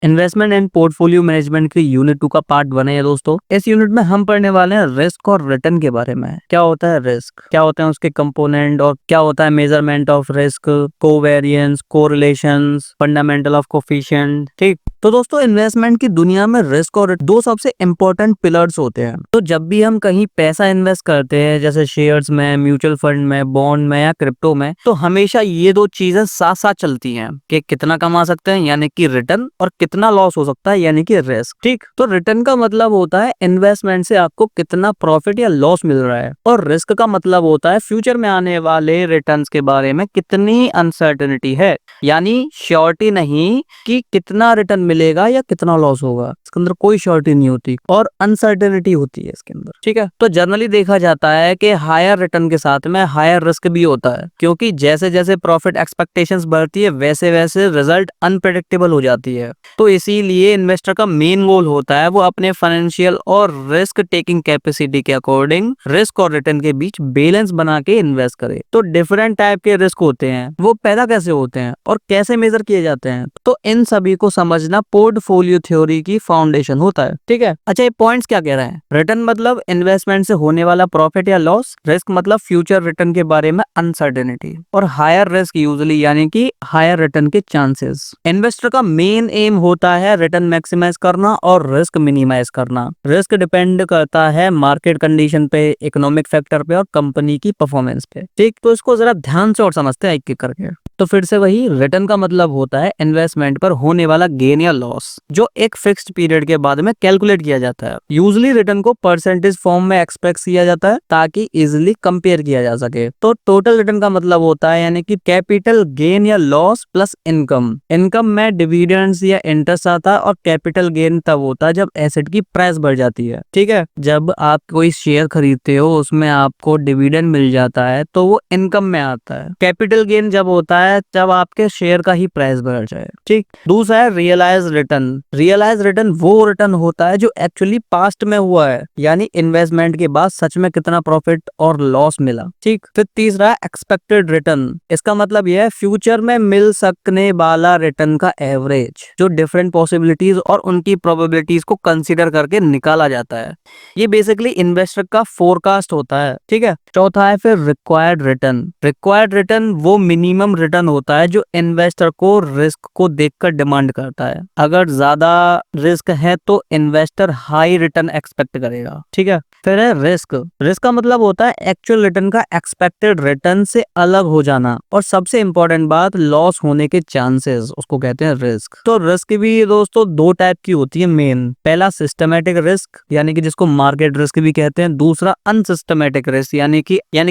Investment and portfolio management की unit 2 का part 1 है दोस्तों। इस यूनिट में हम पढ़ने वाले हैं रिस्क और रिटर्न के बारे में। क्या होता है रिस्क, क्या होते हैं उसके कंपोनेंट और क्या होता है measurement of risk, covariance, correlations, fundamental of coefficient. ठीक, तो दोस्तों इन्वेस्टमेंट की दुनिया में रिस्क और दो सबसे इंपॉर्टेंट पिलर्स होते हैं। तो जब भी हम कहीं पैसा इन्वेस्ट करते हैं जैसे शेयर्स में, म्यूचुअल फंड में, बॉन्ड में या क्रिप्टो में, तो हमेशा ये दो चीजें साथ साथ चलती हैं कि कितना कमा सकते हैं यानी कि रिटर्न और कितना लॉस हो सकता है यानी कि रिस्क। ठीक, तो रिटर्न का मतलब होता है इन्वेस्टमेंट से आपको कितना प्रॉफिट या लॉस मिल रहा है, और रिस्क का मतलब होता है फ्यूचर में आने वाले रिटर्न्स के बारे में कितनी अनसर्टेनिटी है, यानी श्योरिटी नहीं कि कितना रिटर्न मिलेगा या कितना लॉस होगा। इसके अंदर कोई श्योरिटी नहीं होती और अनसर्टेनिटी होती है इसके अंदर। ठीक है, तो जनरली देखा जाता है कि हायर रिटर्न के साथ में हायर रिस्क भी होता है, क्योंकि जैसे जैसे प्रॉफिट एक्सपेक्टेशंस बढ़ती है वैसे वैसे रिजल्ट अनप्रेडिक्टेबल हो जाती है। तो इसीलिए इन्वेस्टर का मेन गोल होता है वो अपने फाइनेंशियल और रिस्क टेकिंग कैपेसिटी के अकॉर्डिंग रिस्क और रिटर्न के बीच बैलेंस बना के इन्वेस्ट करे। तो डिफरेंट टाइप के रिस्क होते हैं, वो पैदा कैसे होते हैं और कैसे मेजर किए जाते हैं, तो इन सभी को समझना पोर्टफोलियो थ्योरी की फाउंडेशन होता है। ठीक है, अच्छा ये पॉइंट्स क्या कह रहे हैं? रिटर्न मतलब इन्वेस्टमेंट से होने वाला प्रॉफिट या लॉस, रिस्क मतलब फ्यूचर रिटर्न के बारे में अनसर्टेनिटी, और हायर रिस्क यूजुअली यानी कि हायर रिटर्न के चांसेस। इन्वेस्टर का मेन एम होता है रिटर्न मैक्सिमाइज करना और रिस्क मिनिमाइज करना। रिस्क डिपेंड करता है मार्केट कंडीशन पे, इकोनॉमिक फैक्टर पे और कंपनी की परफॉर्मेंस पे। ठीक, तो इसको जरा ध्यान से और समझते हैं एक एक करके। तो फिर से वही, रिटर्न का मतलब होता है इन्वेस्टमेंट पर होने वाला गेन या लॉस जो एक फिक्स्ड पीरियड के बाद में कैलकुलेट किया जाता है। यूजुअली रिटर्न को परसेंटेज फॉर्म में एक्सप्रेस किया जाता है ताकि इजीली कंपेयर किया जा सके। तो टोटल रिटर्न का मतलब होता है यानी कि कैपिटल गेन या लॉस प्लस इनकम। इनकम में डिविडेंड्स या इंटरेस्ट आता है, और कैपिटल गेन तब होता है जब एसेट की प्राइस बढ़ जाती है। ठीक है, जब आप कोई शेयर खरीदते हो उसमें आपको डिविडेंड मिल जाता है तो वो इनकम में आता है। कैपिटल गेन जब होता है जब आपके शेयर का ही प्राइस बढ़ जाए। ठीक, दूसरा है रियलाइज रिटर्न। रियलाइज रिटर्न वो रिटर्न होता है जो एक्चुअली पास्ट में हुआ है, यानी इन्वेस्टमेंट के बाद सच में कितना प्रॉफिट और लॉस मिला। ठीक, फिर तीसरा है एक्सपेक्टेड रिटर्न। इसका मतलब यह है फ्यूचर में मिल सकने वाला रिटर्न का एवरेज, जो डिफरेंट पॉसिबिलिटीज और उनकी प्रोबेबिलिटीज को कंसीडर करके निकाला जाता है। ये बेसिकली इन्वेस्टर का फोरकास्ट होता है। ठीक है, चौथा है फिर रिक्वायर्ड रिटर्न। रिक्वायर्ड रिटर्न वो मिनिमम रिटर्न होता है जो इन्वेस्टर को रिस्क को देखकर डिमांड करता है। अगर ज्यादा रिस्क है तो इन्वेस्टर हाई रिटर्न एक्सपेक्ट करेगा। ठीक है, फिर है रिस्क। रिस्क का मतलब होता है एक्चुअल रिटर्न का एक्सपेक्टेड रिटर्न से अलग हो जाना, और सबसे इंपॉर्टेंट बात लॉस होने के चांसेस, उसको कहते हैं रिस्क। तो रिस्क भी दोस्तों दो टाइप की होती है मेन। पहला सिस्टमेटिक रिस्क यानी कि जिसको मार्केट रिस्क भी कहते हैं, दूसरा अनसिस्टमेटिक रिस्क यानी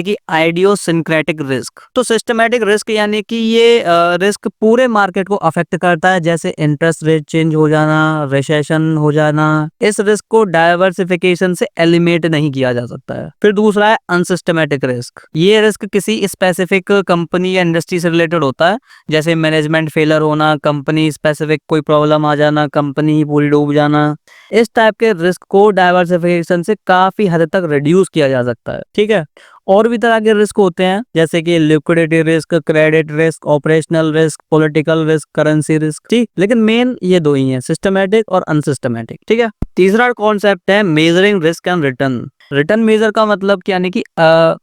कि आइडियोसिंक्रेटिक रिस्क। तो सिस्टमेटिक रिस्क यानी कि ये रिस्क पूरे मार्केट को अफेक्ट करता है, जैसे इंटरेस्ट रेट चेंज हो जाना, रिसेशन हो जाना। इस रिस्क को डाइवर्सिफिकेशन से एलिमिनेट नहीं किया जा सकता है। फिर दूसरा है अनसिस्टमेटिक रिस्क। ये रिस्क किसी स्पेसिफिक कंपनी या इंडस्ट्री से रिलेटेड होता है, जैसे मैनेजमेंट फेलर होना, कंपनी स्पेसिफिक कोई प्रॉब्लम आ जाना, कंपनी ही पूरी डूब जाना। इस टाइप के रिस्क को डाइवर्सिफिकेशन से काफी हद तक रिड्यूस किया जा सकता है। ठीक है, और भी तरह के रिस्क होते हैं जैसे कि liquidity risk, credit risk, operational risk, political risk, currency risk. ठीक, लेकिन मेन ये दो ही हैं, सिस्टमेटिक और अनसिस्टमेटिक। ठीक है, तीसरा कॉन्सेप्ट है measuring risk and return. Return measure का मतलब यानी कि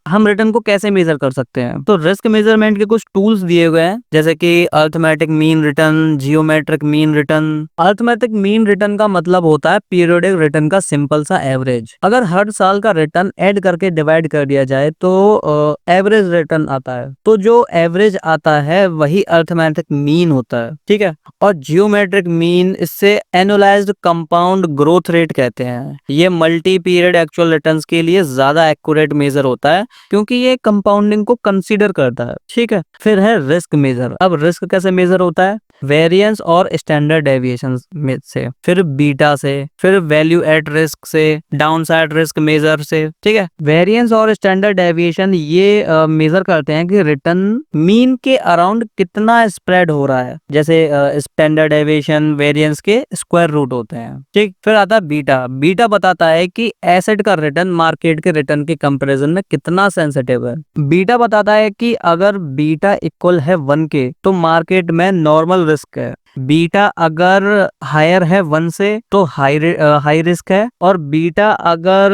हम रिटर्न को कैसे मेजर कर सकते हैं। तो रिस्क मेजरमेंट के कुछ टूल्स दिए हुए हैं, जैसे कि arithmetic mean return, geometric mean return. Arithmetic mean return का मतलब होता है पीरियोडिक रिटर्न का सिंपल सा एवरेज। अगर हर साल का रिटर्न ऐड करके डिवाइड कर दिया जाए तो एवरेज रिटर्न आता है। तो जो एवरेज आता है वही अर्थमेटिक मीन होता है। ठीक है, और जियोमेट्रिक मीन इससे एनुअलाइज्ड कंपाउंड ग्रोथ रेट कहते हैं। ये मल्टी पीरियड एक्चुअल रिटर्न्स के लिए ज्यादा एक्यूरेट मेजर होता है, क्योंकि ये कंपाउंडिंग को कंसीडर करता है। ठीक है, फिर है रिस्क मेजर। अब रिस्क कैसे मेजर होता है? वेरिएंस और स्टैंडर्ड डेविएशन में से, फिर बीटा से, फिर वैल्यू एट रिस्क से, डाउनसाइड रिस्क मेजर से। ठीक है, वेरिएंस और स्टैंडर्ड डेविएशन ये मेजर करते हैं कि रिटर्न मीन के अराउंड कितना स्प्रेड हो रहा है, जैसे स्टैंडर्ड डेविएशन वेरिएंस के स्क्वायर रूट होते हैं। ठीक, फिर आता है बीटा। बीटा बताता है कि एसेट का रिटर्न मार्केट के रिटर्न के कंपैरिजन में कितना सेंसिटिव है। बीटा बताता है कि अगर बीटा इक्वल है 1 के तो मार्केट में नॉर्मल रिस्क है, बीटा अगर हायर है 1 से तो हाई रिस्क है, और बीटा अगर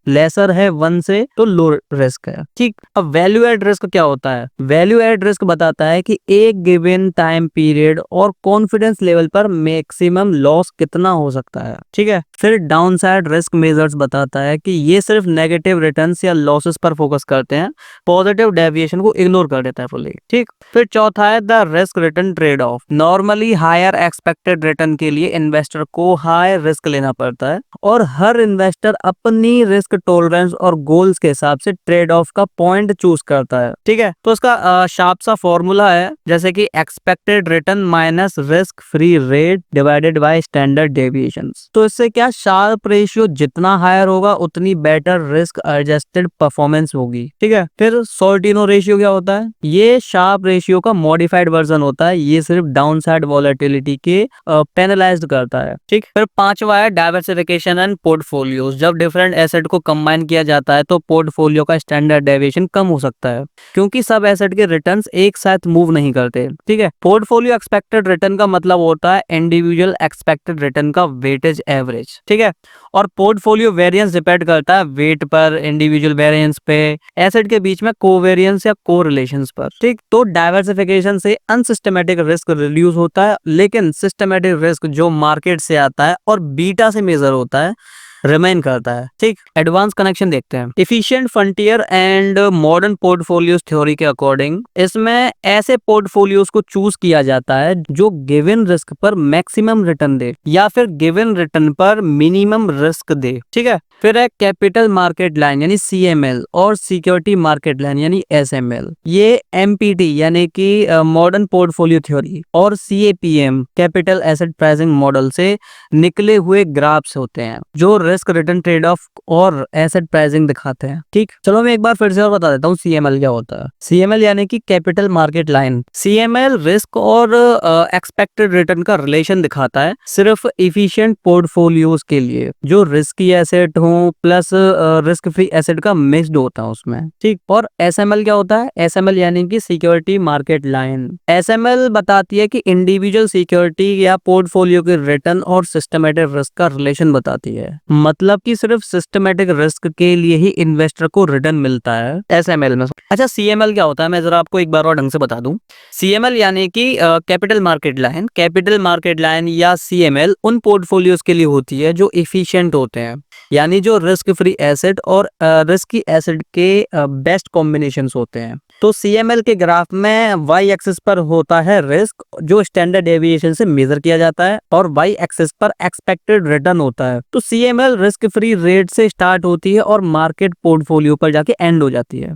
लेसर है 1 से तो लो रिस्क है। ठीक, अब वैल्यू एड रिस्क क्या होता है? वैल्यू एड रिस्क बताता है कि एक गिवन टाइम पीरियड और कॉन्फिडेंस लेवल पर मैक्सिमम लॉस कितना हो सकता है। ठीक है, फिर डाउन साइड रिस्क मेजर्स बताता है कि ये सिर्फ नेगेटिव रिटर्न्स या लॉसेस पर फोकस करते हैं, पॉजिटिव डेविएशन को इग्नोर कर देता है फुली। ठीक, फिर चौथा है the risk return trade off. Normally higher expected return के लिए इन्वेस्टर को हाई रिस्क लेना पड़ता है, और हर इन्वेस्टर अपनी रिस्क टॉलरेंस और गोल्स के हिसाब से ट्रेड ऑफ का पॉइंट चूज करता है। ठीक है, तो इसका शार्प सा फॉर्मूला है, जैसे कि expected return minus risk free rate divided by standard deviations. तो इससे क्या, शार्प रेशियो जितना हायर होगा उतनी बेटर रिस्क एडजस्टेड परफॉर्मेंस होगी। ठीक है, फिर सॉर्टिनो रेशियो क्या होता है? ये शार्प रेशियो का मॉडिफाइड वर्जन होता है, ये सिर्फ डाउन साइड वॉलेटिलिटी के पेनलाइज्ड करता है। ठीक, फिर पांचवा है डाइवर्सिफिकेशन एंड पोर्टफोलियोज। जब डिफरेंट एसेट को कंबाइन किया जाता है तो पोर्टफोलियो का स्टैंडर्ड डेविएशन कम हो सकता है, क्योंकि सब एसेट के रिटर्न्स एक साथ मूव नहीं करते। ठीक है, पोर्टफोलियो एक्सपेक्टेड रिटर्न का मतलब होता है इंडिविजुअल एक्सपेक्टेड रिटर्न का वेटेज एवरेज। ठीक है, और पोर्टफोलियो वेरिएंस डिपेंड करता है वेट पर, इंडिविजुअल वेरिएंस पे, एसेट के बीच में कोवेरिएंस या कोरिलेशंस पर। ठीक, तो डाइवर्सिफिकेशन से अनसिस्टमैटिक रिस्क रिड्यूस होता है, लेकिन सिस्टमैटिक रिस्क जो मार्केट से आता है और बीटा से मेजर होता है रिमेन करता है। ठीक, एडवांस कनेक्शन देखते हैं। Efficient frontier and modern portfolios theory के अकॉर्डिंग इसमें ऐसे पोर्टफोलियोज को चूज किया जाता है जो गिवन रिस्क पर मैक्सिमम रिटर्न दे या फिर गिवन रिटर्न पर मिनिमम रिस्क दे। ठीक है, फिर है कैपिटल मार्केट लाइन यानी CML और सिक्योरिटी मार्केट लाइन यानी SML। ये MPT यानी कि मॉडर्न पोर्टफोलियो थ्योरी और CAPM capital asset pricing model से निकले हुए ग्राफ्स होते हैं जो रिस्क रिटर्न ट्रेड ऑफ और एसेट प्राइसिंग दिखाते हैं। ठीक, चलो मैं एक बार फिर से और बता देता हूँ CML क्या होता है। CML यानी कि capital market line. CML risk और एक्सपेक्टेड रिटर्न का रिलेशन दिखाता है सिर्फ एफिशिएंट पोर्टफोलियोज के लिए जो रिस्की एसेट हो प्लस रिस्क फ्री एसेट का मिक्स्ड होता है उसमें। ठीक, और SML क्या होता है? SML यानी कि सिक्योरिटी मार्केट लाइन। SML बताती है कि इंडिविजुअल सिक्योरिटी या पोर्टफोलियो के रिटर्न और सिस्टमैटिक रिस्क का रिलेशन बताती है, मतलब कि सिर्फ सिस्टमैटिक रिस्क के लिए ही इन्वेस्टर को रिटर्न मिलता है SML में। अच्छा, CML क्या होता है? मैं जरा आपको एक बार और ढंग से बता दूं। CML यानी कि capital market line. Capital market line या CML उन पोर्टफोलियोज के लिए होती है जो एफिशिएंट होते हैं, यानी जो रिस्क फ्री एसेट और रिस्की एसेट के बेस्ट कॉम्बिनेशंस होते हैं। तो CML के ग्राफ में वाई एक्सिस पर होता है रिस्क जो स्टैंडर्ड डेविएशन से मेजर किया जाता है, और वाई एक्सिस पर एक्सपेक्टेड रिटर्न होता है। तो CML रिस्क फ्री रेट से स्टार्ट होती है और मार्केट पोर्टफोलियो पर जाके एंड हो जाती है।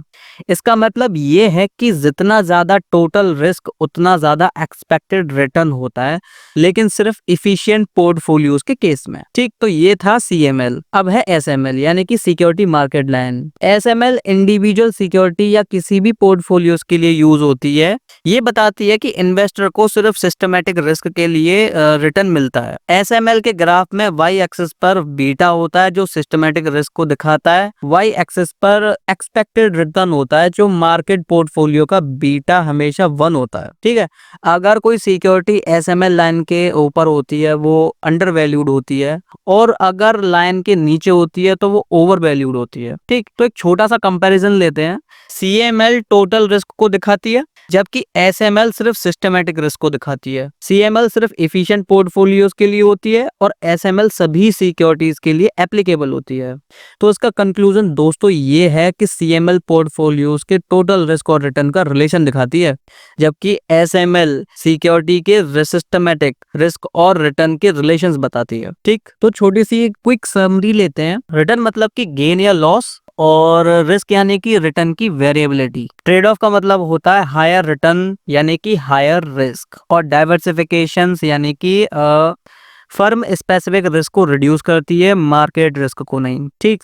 इसका मतलब ये है कि जितना ज्यादा टोटल रिस्क उतना ज्यादा एक्सपेक्टेड रिटर्न होता है, लेकिन सिर्फ इफिशिएंट पोर्टफोलियोज के केस में। ठीक, तो ये था CML। अब है SML यानी कि security market line. SML individual security या किसी भी पोर्टफोलियोज के लिए यूज होती है। ये बताती है कि इन्वेस्टर को सिर्फ सिस्टमैटिक रिस्क के लिए रिटर्न मिलता है। SML के ग्राफ में वाई एक्सिस पर बीटा होता है जो सिस्टमैटिक रिस्क को दिखाता है, वाई एक्सिस पर एक्सपेक्टेड रिटर्न होता है जो मार्केट पोर्टफोलियो का बीटा हमेशा 1 होता है। ठीक है, अगर कोई सिक्योरिटी SML लाइन के ऊपर होती है वो अंडर वैल्यूड होती है, और अगर लाइन के नीचे होती है तो वो ओवर वैल्यूड होती है। ठीक, तो एक छोटा सा कंपैरिजन लेते हैं। CML टोटल रिस्क को दिखाती है, जबकि SML सिर्फ सिस्टमैटिक रिस्क को दिखाती है। CML सिर्फ एफिशिएंट पोर्टफोलियोज के लिए होती है और SML सभी सिक्योरिटीज के लिए एप्लीकेबल होती है। तो इसका कंक्लूजन दोस्तों ये है कि CML पोर्टफोलियोज के टोटल रिस्क और रिटर्न का रिलेशन दिखाती है, जबकि SML सिक्योरिटी के सिस्टमैटिक रिस्क और रिटर्न के रिलेशंस बताती है। ठीक, तो छोटी सी क्विक समरी लेते हैं। रिटर्न मतलब कि गेन या लॉस, और रिस्क यानी कि रिटर्न की वेरिएबिलिटी। ट्रेड ऑफ का मतलब होता है हायर रिटर्न यानी कि हायर रिस्क, और डाइवर्सिफिकेशन यानी कि फर्म स्पेसिफिक रिस्क को रिड्यूस करती है, मार्केट रिस्क को नहीं। ठीक,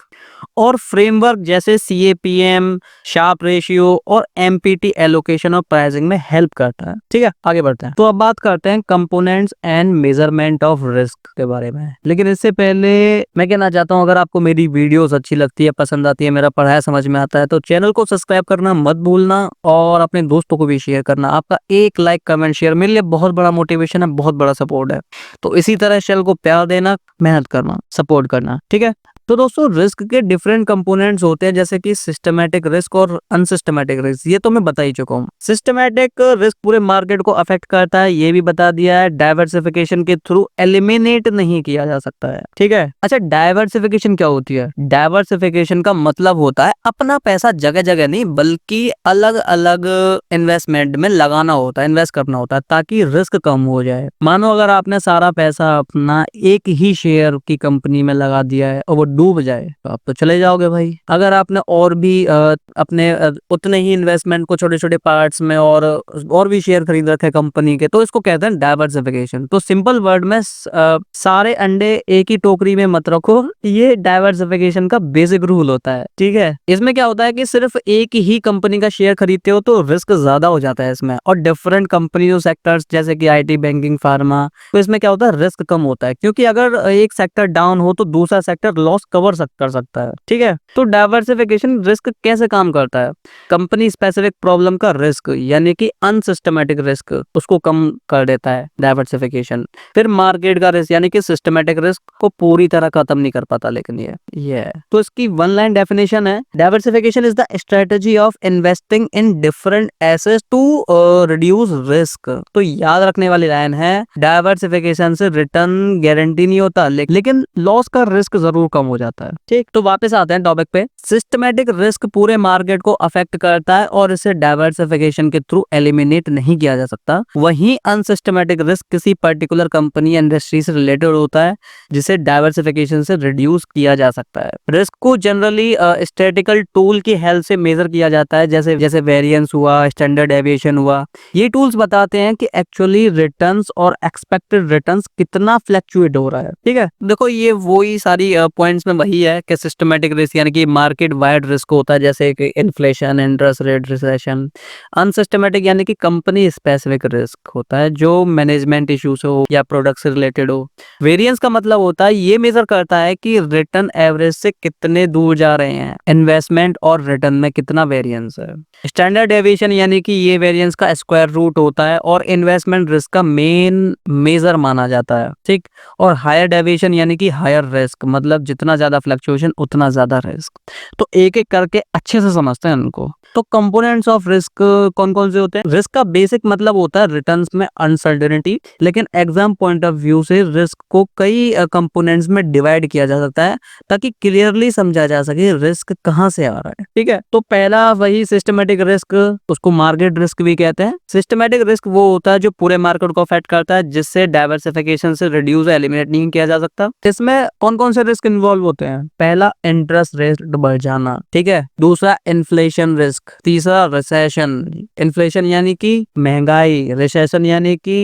और फ्रेमवर्क जैसे CAPM, शार्प रेशियो और MPT एलोकेशन और प्राइसिंग में हेल्प करता है। ठीक है, आगे बढ़ते हैं। तो अब बात करते हैं components and measurement of risk के बारे में। लेकिन इससे पहले मैं कहना चाहता हूँ, अगर आपको मेरी वीडियोस अच्छी लगती है, पसंद आती है, मेरा पढ़ाया समझ में आता है, तो चैनल को सब्सक्राइब करना मत भूलना और अपने दोस्तों को भी शेयर करना। आपका एक लाइक, कमेंट, शेयर मेरे लिए बहुत बड़ा मोटिवेशन है, बहुत बड़ा सपोर्ट है। तो इसी तरह चैनल को प्यार देना, मेहनत करना, सपोर्ट करना। ठीक है, तो दोस्तों रिस्क के डिफरेंट कंपोनेंट्स होते हैं, जैसे कि सिस्टमैटिक रिस्क और अनसिस्टमैटिक रिस्क। ये तो मैं बता ही चुका हूँ। सिस्टमैटिक रिस्क पूरे मार्केट को अफेक्ट करता है, ये भी बता दिया है। डाइवर्सिफिकेशन के थ्रू एलिमिनेट नहीं किया जा सकता है। ठीक है, अच्छा डाइवर्सिफिकेशन क्या होती है? डाइवर्सिफिकेशन का मतलब होता है अपना पैसा जगह जगह नहीं, बल्कि अलग अलग इन्वेस्टमेंट में लगाना होता है, इन्वेस्ट करना होता है, ताकि रिस्क कम हो जाए। मानो अगर आपने सारा पैसा अपना एक ही शेयर की कंपनी में लगा दिया है और वो डूब जाए तो आप तो चले जाओगे भाई। अगर आपने और भी अपने उतने ही इन्वेस्टमेंट को छोटे छोटे पार्ट्स में और भी शेयर खरीद रखे कंपनी के, तो इसको कहते हैं डाइवर्सिफिकेशन। तो सिंपल वर्ड में सारे अंडे एक ही टोकरी में मत रखो, ये डाइवर्सिफिकेशन का बेसिक रूल होता है। ठीक है, इसमें क्या होता है कि सिर्फ एक ही कंपनी का शेयर खरीदते हो तो रिस्क ज्यादा हो जाता है इसमें, और डिफरेंट कंपनी सेक्टर्स जैसे कि IT, बैंकिंग, फार्मा, तो इसमें क्या होता है, रिस्क कम होता है, क्योंकि अगर एक सेक्टर डाउन हो तो दूसरा सेक्टर लॉस कवर कर सकता है। ठीक है, तो डाइवर्सिफिकेशन रिस्क कैसे काम करता है? कंपनी स्पेसिफिक प्रॉब्लम का रिस्क यानी कि अनसिस्टमैटिक रिस्क, उसको कम कर देता है डाइवर्सिफिकेशन। फिर मार्केट का रिस्क यानी कि सिस्टमैटिक रिस्क को पूरी तरह खत्म नहीं कर पाता, लेकिन ये तो इसकी वन लाइन डेफिनेशन है, diversification is the strategy of investing in different assets to reduce risk. तो याद रखने वाली लाइन है, डाइवर्सिफिकेशन से रिटर्न गारंटी नहीं होता, लेकिन लॉस का रिस्क जरूर कम हो जाता है। ठीक, तो वापस आते हैं टॉपिक पे। सिस्टमैटिक रिस्क पूरे मार्केट को अफेक्ट करता है और इसे डाइवर्सिफिकेशन के थ्रू एलिमिनेट नहीं किया जा सकता। वहीं अनसिस्टमैटिक रिस्क किसी पर्टिकुलर कंपनी इंडस्ट्री से रिलेटेड होता है, जिसे डाइवर्सिफिकेशन से रिड्यूस किया जा सकता है। रिस्क को जनरली स्टैटिकल टूल की हेल्प से मेजर किया जाता है, जैसे वेरिएंस हुआ, स्टैंडर्ड डेविएशन हुआ। ये टूल्स बताते हैं कि एक्चुअली रिटर्न्स और एक्सपेक्टेड रिटर्न्स कितना फ्लक्चुएट हो रहा है। ठीक है, देखो ये वही सारी पॉइंट्स में वही है कि सिस्टमैटिक रिस्क यानी कि मार्केट वाइड रिस्क होता है, जैसे कि inflation, interest rate, recession. Unsystematic यानी कि कंपनी स्पेसिफिक रिस्क होता है, जो मैनेजमेंट इश्यूज हो या प्रोडक्ट से रिलेटेड हो। वेरिएंस का मतलब होता है, ये मेजर करता है कि रिटर्न एवरेज से कितने दूर जा रहे हैं, इन्वेस्टमेंट और रिटर्न में कितना वेरिएंस है। स्टैंडर्ड डेविएशन यानी कि ये वेरिएंस का स्क्वायर रूट होता है और इन्वेस्टमेंट रिस्क का मेन मेजर माना जाता है। ठीक, और हायर डेविएशन यानी कि हायर रिस्क, मतलब जितना ज्यादा फ्लक्चुएशन उतना ज्यादा रिस्क। तो एक एक करके अच्छे से समझते हैं उनको। तो कंपोनेंट्स ऑफ रिस्क कौन कौन से होते हैं? रिस्क का बेसिक मतलब होता है रिटर्न्स में अनसर्टेनिटी, लेकिन एग्जाम पॉइंट ऑफ व्यू से रिस्क को कई कंपोनेंट्स में डिवाइड किया जा सकता है, ताकि क्लियरली समझा जा सके रिस्क कहां से आ रहा है। ठीक है, तो पहला वही सिस्टमैटिक रिस्क, उसको मार्केट रिस्क भी कहते हैं। सिस्टमैटिक रिस्क वो होता है जो पूरे मार्केट को अफेक्ट करता है, जिससे डाइवर्सिफिकेशन से रिड्यूस एलिमिनेट नहीं किया जा सकता। इसमें कौन कौन से रिस्क इन्वॉल्व होते हैं? पहला इंटरेस्ट रेट बढ़ जाना, ठीक है। दूसरा इन्फ्लेशन रिस्क। तीसरा रिसेशन, इन्फ्लेशन यानी कि महंगाई, रिसेशन यानी कि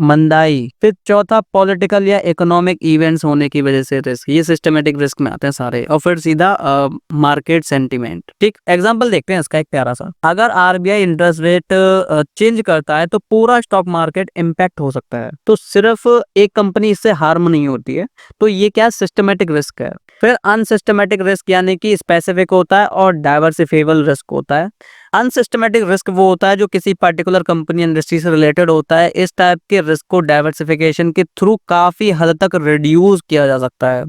मंदाई। फिर चौथा पॉलिटिकल या इकोनॉमिक इवेंट्स होने की वजह से रिस्क। ये सिस्टमैटिक रिस्क में आते हैं सारे। और फिर सीधा मार्केट सेंटीमेंट। ठीक, एग्जांपल देखते हैं इसका एक प्यारा सा। अगर आरबीआई इंटरेस्ट रेट चेंज करता है तो पूरा स्टॉक मार्केट इम्पैक्ट हो सकता है। तो सिर्फ एक कंपनी इससे हार्म नहीं होती है। तो ये क्या सिस्टमैटिक रिस्क है। फिर अनसिस्टमैटिक रिस्क यानी कि स्पेसिफिक होता है और डाइवर्सिफेबल रिस्क होता है। अनसिस्टमैटिक रिस्क वो होता है जो किसी पर्टिकुलर कंपनी इंडस्ट्री से रिलेटेड होता है। इस टाइप के रिस्क को डाइवर्सिफिकेशन के थ्रू काफी हद तक रिड्यूस किया जा सकता है।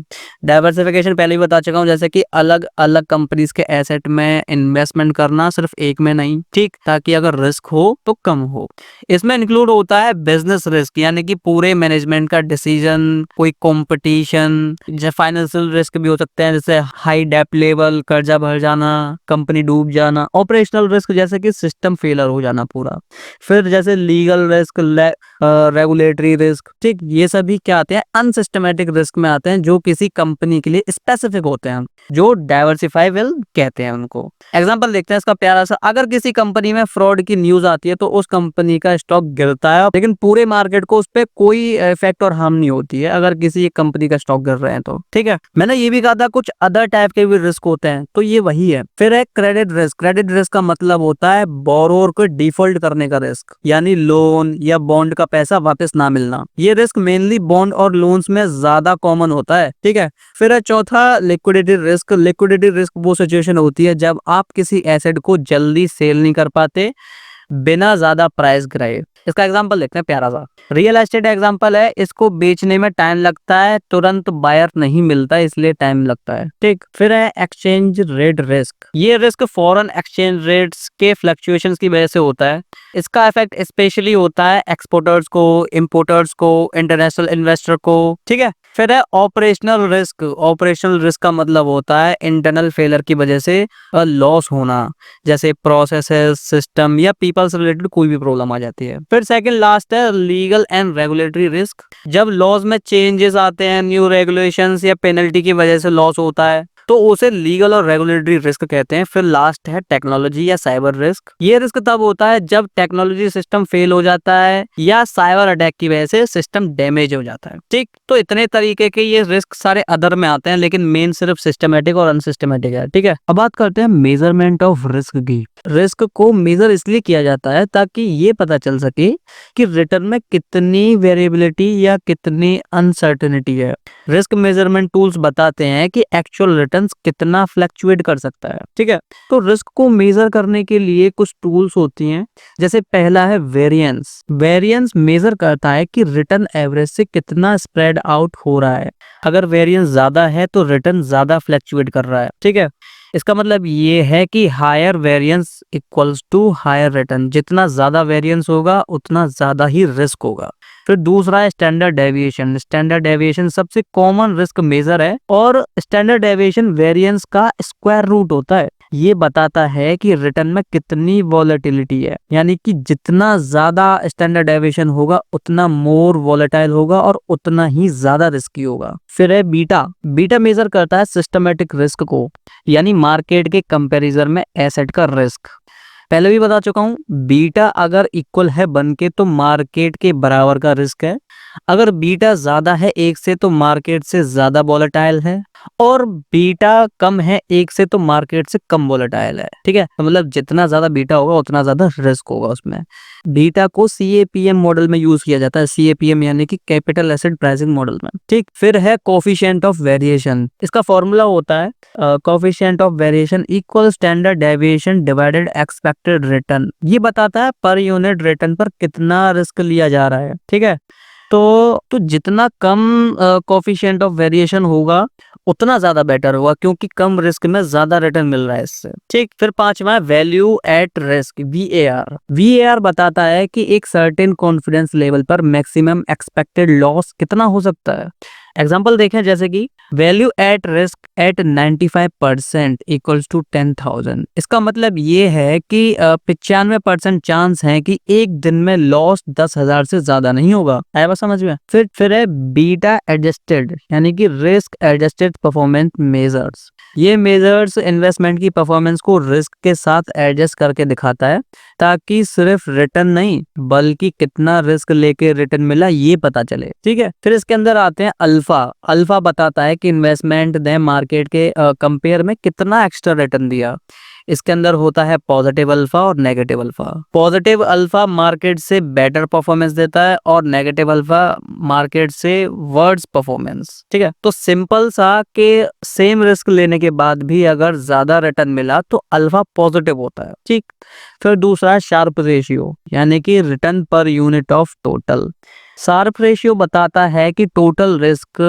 डाइवर्सिफिकेशन पहले ही बता चुका हूँ, जैसे कि अलग अलग कंपनीज के एसेट में इन्वेस्टमेंट करना, सिर्फ एक में नहीं। ठीक, ताकि अगर रिस्क हो तो कम हो। इसमें इंक्लूड होता है बिजनेस रिस्क, यानी कि पूरे मैनेजमेंट का डिसीजन, कोई कॉम्पिटिशन, जैसे फाइनेंशियल रिस्क भी हो सकते हैं, जैसे हाई डेट लेवल, कर्जा भर जाना, कंपनी डूब जाना। ऑपरेशनल रिस्क जैसे कि सिस्टम फेलर हो जाना पूरा, फिर जैसे लीगल रिस्क, रेगुलेटरी रिस्क, ठीक, ये सभी क्या आते हैं, अनसिस्टमेटिक रिस्क में आते हैं, जो किसी कंपनी के लिए स्पेसिफिक होते हैं, जो डाइवर्सिफाइबल कहते हैं उनको। एग्जांपल देखते हैं इसका प्यारा सा, अगर किसी कंपनी में फ्रॉड की न्यूज आती है तो उस कंपनी का स्टॉक गिरता है, लेकिन पूरे मार्केट को उस पर कोई इफेक्ट और हार्म नहीं होती है अगर किसी एक कंपनी का स्टॉक गिर रहे हैं तो, ठीक है। मैंने ये भी कहा था कुछ अदर टाइप के भी रिस्क होते हैं, तो ये वही है। फिर है क्रेडिट रिस्क। क्रेडिट रिस्क का मतलब होता है बोरोवर को डिफॉल्ट करने का रिस्क, यानी लोन या बॉन्ड का पैसा वापस ना मिलना। ये रिस्क मेनली बॉन्ड और लोन्स में ज्यादा कॉमन होता है, ठीक है। फिर है चौथा लिक्विडिटी रिस्क। लिक्विडिटी रिस्क वो सिचुएशन होती है जब आप किसी एसेट को जल्दी सेल नहीं कर पाते बिना ज्यादा प्राइस गिराए। इसका एग्जांपल देखते हैं प्यारा सा, रियल एस्टेट एग्जांपल है, इसको बेचने में टाइम लगता है, तुरंत बायर नहीं मिलता इसलिए टाइम लगता है, ठीक। फिर है एक्सचेंज रेट रिस्क। ये रिस्क फॉरेन एक्सचेंज रेट्स के फ्लक्चुएशंस की वजह से होता है। इसका इफेक्ट स्पेशली होता है एक्सपोर्टर्स को, इंपोर्टर्स को, इंटरनेशनल इन्वेस्टर को, ठीक है। फिर है ऑपरेशनल रिस्क। ऑपरेशनल रिस्क का मतलब होता है इंटरनल फेलियर की वजह से लॉस होना, जैसे प्रोसेसेस, सिस्टम या पीपल से रिलेटेड कोई भी प्रॉब्लम आ जाती है। फिर सेकंड लास्ट है लीगल एंड रेगुलेटरी रिस्क। जब लॉज में चेंजेस आते हैं, न्यू रेगुलेशंस या पेनल्टी की वजह से लॉस होता है तो उसे लीगल और रेगुलेटरी रिस्क कहते हैं। फिर लास्ट है टेक्नोलॉजी या साइबर रिस्क। ये रिस्क तब होता है जब टेक्नोलॉजी सिस्टम फेल हो जाता है या साइबर अटैक की वजह से सिस्टम डैमेज हो जाता है, ठीक। तो इतने तरीके के ये रिस्क सारे अदर में आते हैं, लेकिन मेन सिर्फ सिस्टमेटिक और अनसिस्टमेटिक है, ठीक है। अब बात करते हैं मेजरमेंट ऑफ रिस्क की। रिस्क को मेजर इसलिए किया जाता है ताकि ये पता चल सके कि रिटर्न में कितनी वेरिएबिलिटी या कितनी अनसर्टेनिटी है। रिस्क मेजरमेंट टूल्स बताते हैं कि एक्चुअल रिटर्न्स कितना फ्लक्चुएट कर सकता है, ठीक है। तो रिस्क को मेजर करने के लिए कुछ टूल्स होती हैं, जैसे पहला है वेरिएंस। वेरिएंस मेजर करता है कि रिटर्न एवरेज से कितना स्प्रेड आउट हो रहा है। अगर वेरिएंस ज्यादा है तो रिटर्न ज्यादा फ्लक्चुएट कर रहा है, ठीक है। इसका मतलब ये है कि higher variance equals to higher return. जितना ज्यादा वेरिएंस होगा उतना ज्यादा ही रिस्क होगा। फिर दूसरा है स्टैंडर्ड डेविएशन। स्टैंडर्ड डेविएशन सबसे कॉमन रिस्क मेजर है और स्टैंडर्ड डेविएशन वेरिएंस का स्क्वायर रूट होता है। ये बताता है कि रिटर्न में कितनी वॉलेटिलिटी है, यानी कि जितना ज्यादा स्टैंडर्ड डेविएशन होगा उतना मोर वॉलेटाइल होगा और उतना ही ज्यादा रिस्की होगा। फिर है बीटा। बीटा मेजर करता है सिस्टमेटिक रिस्क को, यानी मार्केट के कंपैरिजन में एसेट का रिस्क। पहले भी बता चुका हूं, बीटा अगर इक्वल है 1 के तो मार्केट के बराबर का रिस्क है। अगर बीटा ज्यादा है 1 से तो मार्केट से ज्यादा वॉलेटाइल है, और बीटा कम है 1 से तो मार्केट से कम वॉलेटाइल है, ठीक है। तो मतलब जितना ज्यादा बीटा होगा उतना ज्यादा रिस्क होगा उसमें। बीटा को CAPM मॉडल में यूज किया जाता है। CAPM यानी कि कैपिटल एसेट प्राइसिंग मॉडल में, ठीक। फिर है कोफिशिएंट ऑफ वेरिएशन। इसका फॉर्मूला होता है coefficient of variation equal standard deviation divided expected return. ये बताता है पर यूनिट रिटर्न पर कितना रिस्क लिया जा रहा है, ठीक है। तो जितना कम कोफिशिएंट ऑफ वेरिएशन होगा उतना ज्यादा बेटर होगा, क्योंकि कम रिस्क में ज्यादा रिटर्न मिल रहा है इससे, ठीक। फिर पांचवा value at risk, VAR। VAR बताता है कि एक सर्टेन कॉन्फिडेंस लेवल पर मैक्सिमम एक्सपेक्टेड लॉस कितना हो सकता है। एग्जाम्पल देखें, जैसे कि value at risk at 95% equals to 10,000। इसका मतलब ये है कि 95% चांस है कि एक दिन में लॉस 10,000 से ज्यादा नहीं होगा। आया बात समझ में। फिर है बीटा एडजस्टेड, यानी कि रिस्क एडजस्टेड परफॉर्मेंस मेजर्स। ये मेजर्स इन्वेस्टमेंट की परफॉर्मेंस को रिस्क के साथ एडजस्ट करके दिखाता है, ताकि सिर्फ रिटर्न नहीं बल्कि कितना रिस्क लेके रिटर्न मिला ये पता चले, ठीक है। फिर इसके अंदर आते हैं अल्फा। अल्फा बताता है कि इन्वेस्टमेंट ने मार्केट के कंपेयर में कितना एक्स्ट्रा रिटर्न दिया। इसके अंदर होता है पॉजिटिव अल्फा और negative alpha. Positive alpha market से बेटर परफॉर्मेंस देता है और नेगेटिव अल्फा मार्केट से वर्स परफॉर्मेंस, ठीक है। तो सिंपल सा के सेम रिस्क लेने के बाद भी अगर ज्यादा रिटर्न मिला तो अल्फा पॉजिटिव होता है, ठीक। फिर दूसरा शार्प रेशियो, यानी कि return per unit of total. Sharpe ratio बताता है कि टोटल रिस्क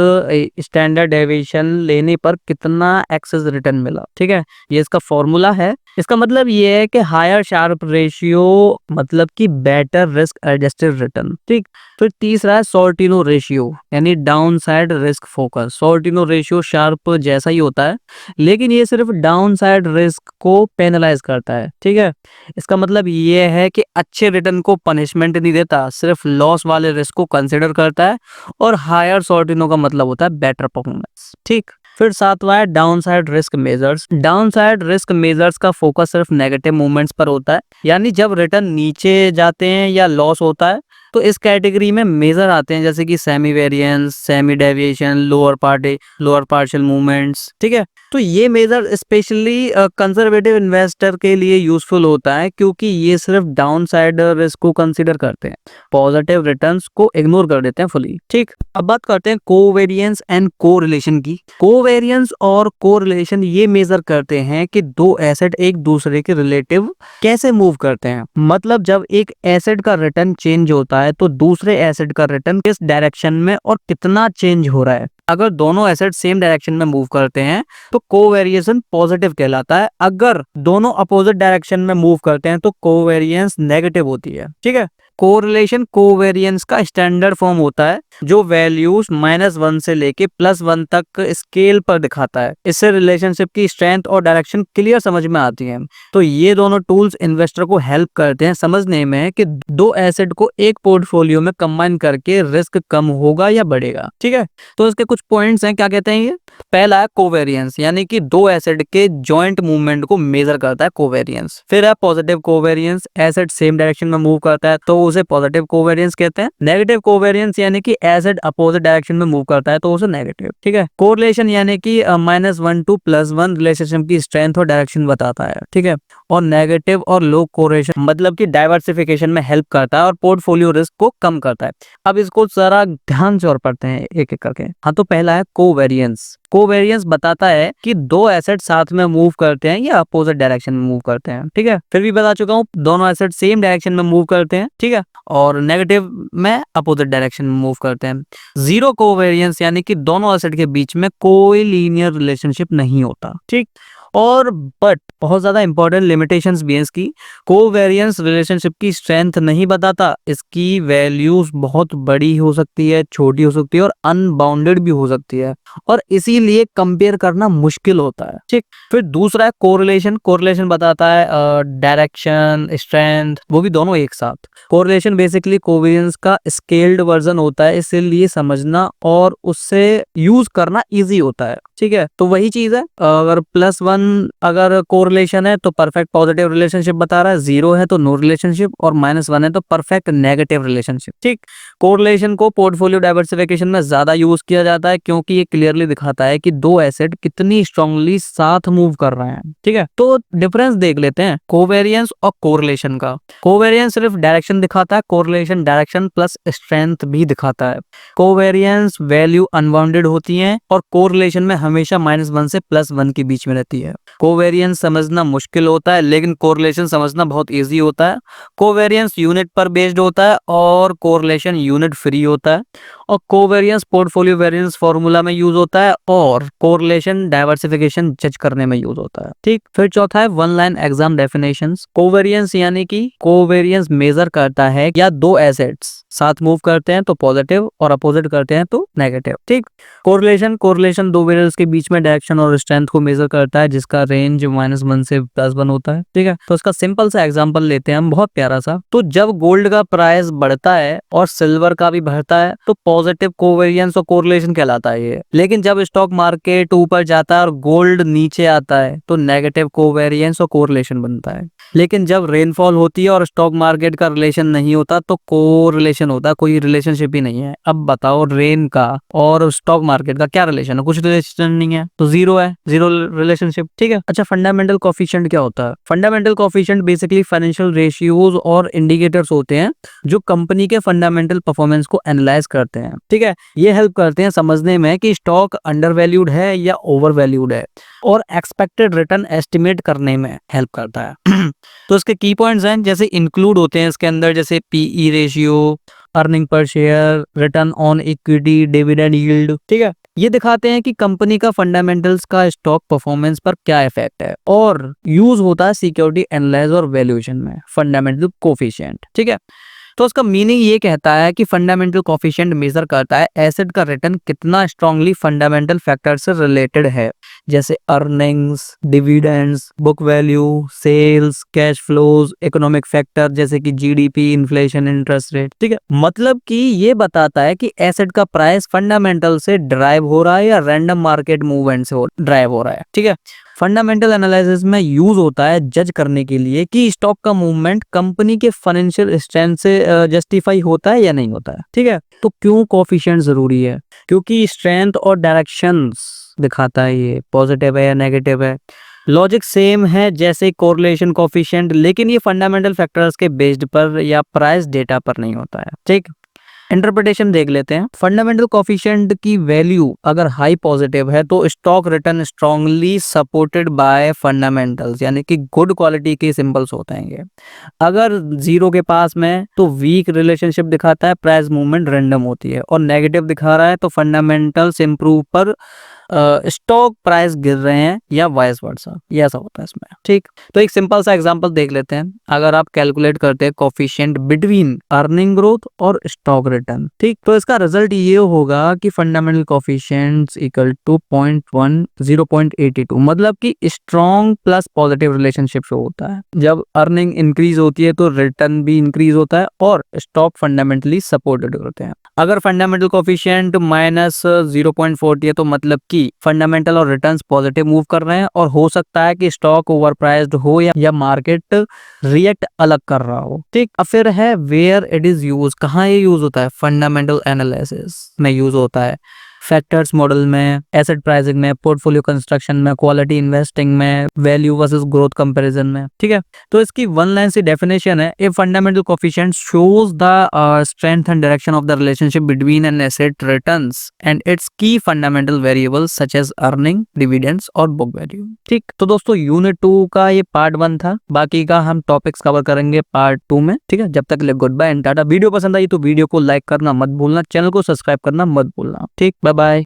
स्टैंडर्ड डेविएशन लेने पर कितना एक्सेस रिटर्न मिला। ठीक है, ये इसका फॉर्मूला है। इसका मतलब ये है कि हायर शार्प रेशियो मतलब कि बेटर रिस्क एडजस्टेड रिटर्न। ठीक, फिर तीसरा है सॉर्टिनो रेशियो यानी down side risk focus. Sortino ratio sharp जैसा ही होता है, लेकिन ये सिर्फ डाउन साइड रिस्क को पेनलाइज करता है। ठीक है, इसका मतलब ये है कि अच्छे रिटर्न को पनिशमेंट नहीं देता, सिर्फ लॉस वाले रिस्क को कंसिडर करता है। और हायर सॉर्टिनो का मतलब होता है बेटर परफॉर्मेंस। ठीक, फिर सातवां है down side risk measures. Down side risk measures का फोकस सिर्फ नेगेटिव मूवमेंट्स पर होता है, यानी जब रिटर्न नीचे जाते हैं या लॉस होता है तो इस कैटेगरी में मेजर आते हैं, जैसे कि semi variance, semi deviation, lower partial movements. ठीक है, तो ये मेजर स्पेशली कंजर्वेटिव इन्वेस्टर के लिए यूजफुल होता है, क्योंकि ये सिर्फ डाउन साइड रिस्क को कंसीडर करते हैं, पॉजिटिव रिटर्न्स को इग्नोर कर देते हैं फुली। ठीक, अब बात करते हैं कोवेरिएंस एंड कोरिलेशन की। कोवेरिएंस और कोरिलेशन ये मेजर करते हैं कि दो एसेट एक दूसरे के रिलेटिव कैसे मूव करते हैं। मतलब जब एक एसेट का रिटर्न चेंज होता है तो दूसरे एसेट का रिटर्न किस डायरेक्शन में और कितना चेंज हो रहा है। अगर दोनों एसेट सेम डायरेक्शन में मूव करते हैं तो कोवेरिएशन पॉजिटिव कहलाता है। अगर दोनों अपोजिट डायरेक्शन में मूव करते हैं तो कोवेरिएंस नेगेटिव होती है। ठीक है, कोरिलेशन कोवेरिएंस का स्टैंडर्ड फॉर्म होता है जो वैल्यूज -1 से लेके +1 तक स्केल पर दिखाता है। इससे रिलेशनशिप की स्ट्रेंथ और डायरेक्शन क्लियर समझ में आती है। तो ये दोनों टूल्स इन्वेस्टर को हेल्प करते हैं समझने में कि दो एसेट को एक पोर्टफोलियो में कंबाइन करके रिस्क कम होगा या बढ़ेगा। ठीक है, तो इसके कुछ पॉइंट्स हैं, क्या कहते हैं ये। पहला है कोवेरिएंस, यानी कि दो एसेट के जॉइंट मूवमेंट को मेजर करता है कोवेरिएंस। फिर है positive covariance, asset same direction में मूव करता है तो उसे पॉजिटिव कोवेरिएंस कहते हैं। नेगेटिव कोवेरिएंस यानी कि एसेट अपोजिट डायरेक्शन में मूव करता है तो उसे नेगेटिव। ठीक है, कोरिलेशन यानी कि -1 to +1 रिलेशनशिप की स्ट्रेंथ और डायरेक्शन बताता है। ठीक है, और नेगेटिव और लो कोरिलेशन मतलब कि डाइवर्सिफिकेशन में हेल्प करता है और पोर्टफोलियो रिस्क को कम करता है। अब इसको जरा ध्यान से और पढ़ते हैं एक एक करके। हाँ, तो पहला है कोवेरिएंस। कोवेरिएंस बताता है कि दो एसेट साथ में मूव करते हैं या अपोजिट डायरेक्शन में मूव करते हैं। ठीक है, फिर भी बता चुका हूँ, दोनों एसेट सेम डायरेक्शन में मूव करते हैं। ठीक है, और नेगेटिव में अपोजिट डायरेक्शन में मूव करते हैं। जीरो कोवेरिएंस यानी कि दोनों एसेट के बीच में कोई लीनियर रिलेशनशिप नहीं होता। ठीक, और बट बहुत ज्यादा इंपॉर्टेंट लिमिटेशंस भी हैं इसकी। कोवेरिएंस रिलेशनशिप की स्ट्रेंथ नहीं बताता, इसकी वैल्यूज बहुत बड़ी हो सकती है, छोटी हो सकती है और अनबाउंडेड भी हो सकती है, और इसीलिए कंपेयर करना मुश्किल होता है। ठीक, फिर दूसरा है कोरिलेशन। कोरिलेशन बताता है डायरेक्शन, स्ट्रेंथ, वो भी दोनों एक साथ। कोरिलेशन बेसिकली कोवेरिएंस का स्केल्ड वर्जन होता है, इसीलिए समझना और उससे यूज करना इजी होता है। ठीक है, तो वही चीज है, अगर +1 अगर कोरिलेशन है तो परफेक्ट पॉजिटिव रिलेशनशिप बता रहा है, 0 है तो नो रिलेशनशिप, और -1 है तो परफेक्ट नेगेटिव रिलेशनशिप। ठीक, कोरिलेशन को पोर्टफोलियो डाइवर्सिफिकेशन में ज्यादा यूज किया जाता है क्योंकि ये क्लियरली दिखाता है कि दो एसेट कितनी स्ट्रांगली साथ मूव कर रहे हैं। ठीक है, तो डिफरेंस देख लेते हैं कोवेरिएंस और कोरिलेशन का। कोवेरिएंस सिर्फ डायरेक्शन दिखाता है, कोरिलेशन डायरेक्शन प्लस स्ट्रेंथ भी दिखाता है। कोवेरिएंस वैल्यू अनबाउंडेड होती है और कोरिलेशन में हमेशा -1 से +1 के बीच में रहती है। कोवेरिएंस समझना मुश्किल होता है लेकिन कोरिलेशन समझना बहुत इजी होता है। कोवेरिएंस यूनिट पर बेस्ड होता है और कोरिलेशन यूनिट फ्री होता है, और कोवेरिएंस पोर्टफोलियो वेरिएंस फॉर्मूला में यूज होता है और कोरिलेशन डाइवर्सिफिकेशन जज करने में यूज होता है। ठीक, फिर चौथा है one line exam definitions. Covariance यानी कि कोवेरिएंस मेजर करता है या दो एसेट्स साथ मूव करते हैं तो पॉजिटिव और अपोजिट करते हैं तो नेगेटिव। ठीक, कोरिलेशन दो वेरिएबल्स के बीच में डायरेक्शन और स्ट्रेंथ को मेजर करता है जिसका रेंज -1 से +1 होता है। ठीक है, तो इसका सिंपल सा एग्जांपल लेते हैं हम, बहुत प्यारा सा। तो जब गोल्ड का प्राइस बढ़ता है और सिल्वर का भी बढ़ता है तो पॉजिटिव कोवेरिएंस और कोरिलेशन कहलाता है ये। लेकिन जब स्टॉक मार्केट ऊपर जाता है और गोल्ड नीचे आता है तो नेगेटिव कोवेरिएंस और कोरिलेशन बनता है। लेकिन जब रेनफॉल होती है और स्टॉक मार्केट का रिलेशन नहीं होता तो कोरिलेशन होता है, कोई रिलेशनशिप ही नहीं है। अब बताओ रेन का और स्टॉक मार्केट का क्या रिलेशन है, कुछ रिलेशन नहीं है, तो जीरो है, जीरो रिलेशनशिप। ठीक है, अच्छा फंडामेंटल कोफिशिएंट क्या होता है। Fundamental coefficient basically financial ratios और इंडिकेटर्स होते हैं जो कंपनी के फंडामेंटल परफॉर्मेंस को एनालाइज करते हैं। ठीक है, ये हेल्प करते हैं समझने में कि स्टॉक अंडर वैल्यूड है या ओवर वैल्यूड है, और एक्सपेक्टेड रिटर्न एस्टिमेट करने में हेल्प करता है। तो इसके की पॉइंट्स हैं, जैसे इंक्लूड होते हैं इसके अंदर, जैसे PE ratio, earning per share, return on equity, dividend yield. ठीक है, ये दिखाते हैं कि कंपनी का फंडामेंटल्स का स्टॉक परफॉर्मेंस पर क्या इफेक्ट है, और यूज होता है सिक्योरिटी एनालाइज और वैल्यूएशन में फंडामेंटल कोफिशिएंट। ठीक है, तो उसका मीनिंग ये कहता है कि फंडामेंटल कोफिशिएंट मेजर करता है एसेट का रिटर्न कितना स्ट्रांगली फंडामेंटल फैक्टर से रिलेटेड है, जैसे earnings, dividends, book value, sales, cash flows, economic factor जैसे कि जीडीपी, इन्फ्लेशन, इंटरेस्ट रेट। ठीक है, मतलब कि ये बताता है कि एसेट का प्राइस फंडामेंटल से ड्राइव हो रहा है या रैंडम मार्केट मूवमेंट से ड्राइव हो रहा है। ठीक है, फंडामेंटल एनालिसिस में यूज होता है जज करने के लिए कि स्टॉक का मूवमेंट कंपनी के फाइनेंशियल स्ट्रेंथ से जस्टिफाई होता है या नहीं होता है। ठीक है, तो क्यों कोफिशिएंट जरूरी है? क्योंकि स्ट्रेंथ और डायरेक्शंस दिखाता है, ये पॉजिटिव है या नेगेटिव है। लॉजिक सेम है जैसे कोरिलेशन कोफिशिएंट, लेकिन ये फंडामेंटल फैक्टर्स के बेस्ड पर या प्राइस डेटा पर नहीं होता है। ठीक, इंटरप्रिटेशन देख लेते हैं। फंडामेंटल कोफिशिएंट की वैल्यू अगर हाई पॉजिटिव है तो stock return strongly supported by fundamentals, यानी कि गुड क्वालिटी के सिंबल्स होते हैं ये। अगर जीरो के पास में तो वीक रिलेशनशिप दिखाता है, प्राइस मूवमेंट रैंडम होती है, और नेगेटिव दिखा रहा है तो फंडामेंटल्स इंप्रूव पर स्टॉक प्राइस गिर रहे हैं या वाइस वर्सा, ये ऐसा होता है इसमें। ठीक, तो एक सिंपल सा एग्जांपल देख लेते हैं। अगर आप कैलकुलेट करते हैं कोफिशिएंट बिटवीन अर्निंग ग्रोथ और स्टॉक रिटर्न, ठीक, तो इसका रिजल्ट ये होगा कि फंडामेंटल कोफिशिएंट्स इक्वल टू 0.1 0.82, मतलब कि strong plus positive relationship show होता है। जब अर्निंग इंक्रीज होती है तो रिटर्न भी इंक्रीज होता है और स्टॉक फंडामेंटली सपोर्टेड होते हैं। अगर फंडामेंटल कोफिशिएंट माइनस 0.40 है तो मतलब कि फंडामेंटल और रिटर्न्स पॉजिटिव मूव कर रहे हैं, और हो सकता है कि स्टॉक ओवरप्राइस्ड हो या मार्केट रिएक्ट अलग कर रहा हो। ठीक, अब फिर है वेयर इट इज यूज, कहाँ ये यूज होता है? फंडामेंटल एनालिसिस में यूज होता है, फैक्टर्स मॉडल में, एसेट प्राइसिंग में, पोर्टफोलियो कंस्ट्रक्शन में, क्वालिटी इन्वेस्टिंग में, वैल्यू वर्सेस ग्रोथ कंपैरिजन में। ठीक है, तो इसकी वन लाइन सी डेफिनेशन है, a fundamental coefficient shows the strength and direction of the relationship between an asset returns and its key fundamental variables such as earning, dividends और book value. ठीक, तो दोस्तों यूनिट 2 का ये पार्ट 1 था, बाकी का हम टॉपिक्स कवर करेंगे पार्ट 2 में। ठीक है, जब तक के लिए good bye and tata. Video पसंद आई तो वीडियो को लाइक करना मत भूलना, चैनल को सब्सक्राइब करना मत भूलना। ठीक, बाय बाय।